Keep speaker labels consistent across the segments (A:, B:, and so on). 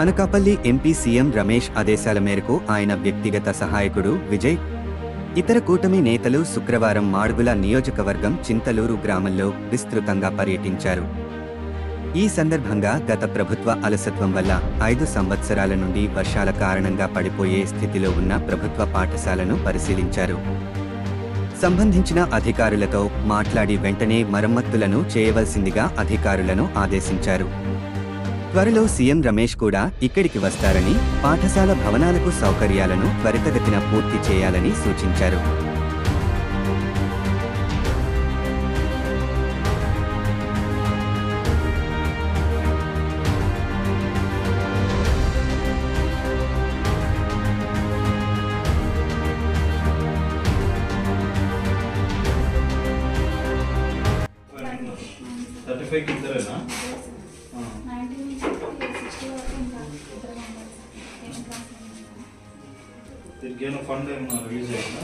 A: Anakapalli MP CM Ramesh ఆదేశాల మేరకు ఆయన వ్యక్తిగత సహాయకుడు విజయ్ ఇతర కూటమి నేతలు శుక్రవారం మాడుగుల నియోజకవర్గం చింతలూరు గ్రామంలో విస్తృతంగా పర్యటించారు. ఈ సందర్భంగా గత ప్రభుత్వ అలసత్వం వల్ల 5 సంవత్సరాల నుండి వర్షాల కారణంగా పడిపోయే స్థితిలో ఉన్న ప్రభుత్వ పాఠశాలను పరిశీలించారు. సంబంధించిన అధికారులతో మాట్లాడి వెంటనే మరమ్మతులను చేయవలసిందిగా అధికారులను ఆదేశించారు. త్వరలో సీఎం రమేష్ కూడా ఇక్కడికి వస్తారని, పాఠశాల భవనాలకు సౌకర్యాలను త్వరితగతిన పూర్తి చేయాలని సూచించారు.
B: దీనికేమైనా ఫండ్ ఏమైనా రిలీజ్ అయిందా?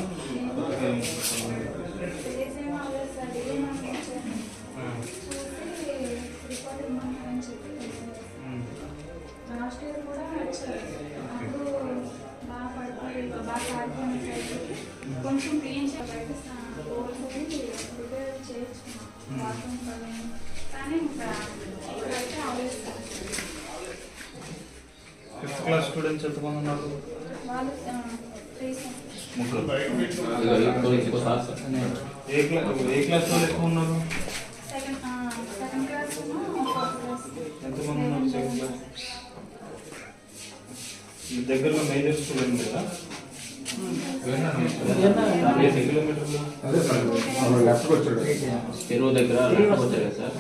C: లాస్ట్ ఇయర్ కూడా అప్పుడు బాగా పడిపోయి బాగా ఆడుకునే కొంచెం క్లీన్ రిపేర్ చేయించుకున్నాం బాత్రూమ్ కానీ ఇంకా ఇక్కడైతే ఆలోచిస్తాం.
B: 5th క్లాస్ స్టూడెంట్స్ ఎంతమంది ఉన్నారు?
C: వాళ్ళు
B: ఏ క్లాస్ వాళ్ళు ఎక్కువ ఉన్నారు?
C: సెకండ్ క్లాస్
B: ఎంతమంది ఉన్నారు సెకండ్ క్లాస్? మీ దగ్గరలో మేజర్ స్కూల్ ఏం లేదా? కిలోమీటర్లు
D: చెరువు దగ్గర
B: సార్